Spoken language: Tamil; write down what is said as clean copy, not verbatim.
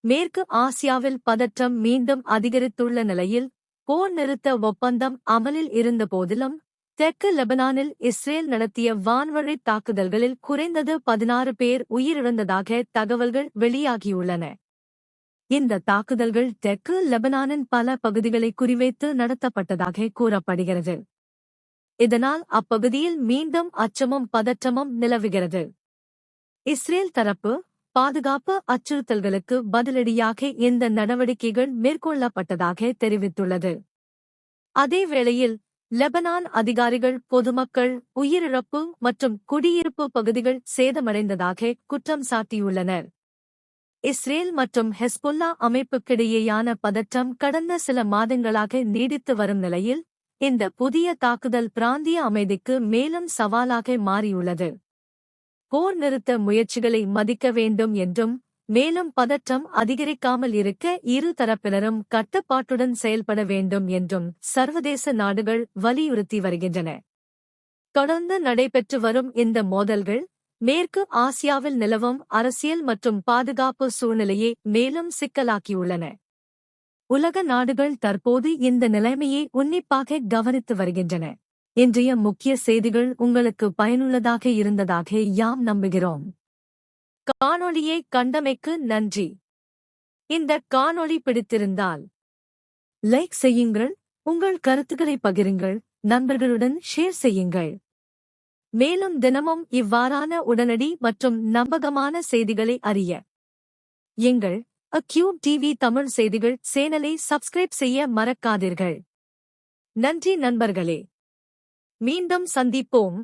மேற்கு ஆசியாவில் பதற்றம் மீண்டும் அதிகரித்துள்ள நிலையில் போர் நிறுத்த ஒப்பந்தம் அமலில் இருந்தபோதிலும் தெற்கு லெபனானில் இஸ்ரேல் நடத்திய வான்வழி தாக்குதல்களில் குறைந்தது 16 பேர் உயிரிழந்ததாக தகவல்கள் வெளியாகியுள்ளன. இந்த தாக்குதல்கள் தெற்கு லெபனானின் பல பகுதிகளை குறிவைத்து நடத்தப்பட்டதாக கூறப்படுகிறது. இதனால் அப்பகுதியில் மீண்டும் அச்சமும் பதற்றமும் நிலவுகிறது. இஸ்ரேல் தரப்பு பாதுகாப்பு அச்சுறுத்தல்களுக்கு பதிலடியாக இந்த நடவடிக்கைகள் மேற்கொள்ளப்பட்டதாக தெரிவித்துள்ளது. அதேவேளையில் லெபனான் அதிகாரிகள் பொதுமக்கள் உயிரிழப்பு மற்றும் குடியிருப்பு பகுதிகள் சேதமடைந்ததாக குற்றம் சாட்டியுள்ளனர். இஸ்ரேல் மற்றும் ஹெஸ்புல்லா அமைப்புக்கிடையேயான பதற்றம் கடந்த சில மாதங்களாக நீடித்து வரும் நிலையில் இந்த புதிய தாக்குதல் பிராந்திய அமைதிக்கு மேலும் சவாலாக மாறியுள்ளது. போர் நிறுத்த முயற்சிகளை மதிக்க வேண்டும் என்றும் மேலும் பதற்றம் அதிகரிக்காமல் இருக்க இரு தரப்பினரும் கட்டுப்பாட்டுடன் செயல்பட வேண்டும் என்றும் சர்வதேச நாடுகள் வலியுறுத்தி வருகின்றன. தொடர்ந்து நடைபெற்று வரும் இந்த மோதல்கள் மேற்கு ஆசியாவில் நிலவும் அரசியல் மற்றும் பாதுகாப்பு சூழ்நிலையை மேலும் சிக்கலாக்கியுள்ளன. உலக நாடுகள் தற்போது இந்த நிலைமையை உன்னிப்பாக கவனித்து வருகின்றன. இன்றைய முக்கிய செய்திகள் உங்களுக்கு பயனுள்ளதாக இருந்ததாக யாம் நம்புகிறோம். காணொளியை கண்டமைக்கு நன்றி. இந்த காணொளி பிடித்திருந்தால் லைக் செய்யுங்கள், உங்கள் கருத்துக்களை பகிருங்கள், நண்பர்களுடன் ஷேர் செய்யுங்கள். மேலும் தினமும் இவ்வாறான உடனடி மற்றும் நம்பகமான செய்திகளை அறிய எங்கள் அக்யூப் டிவி தமிழ் செய்திகள் சேனலை சப்ஸ்கிரைப் செய்ய மறக்காதீர்கள். நன்றி நண்பர்களே. மீண்டும் சந்திப்போம்.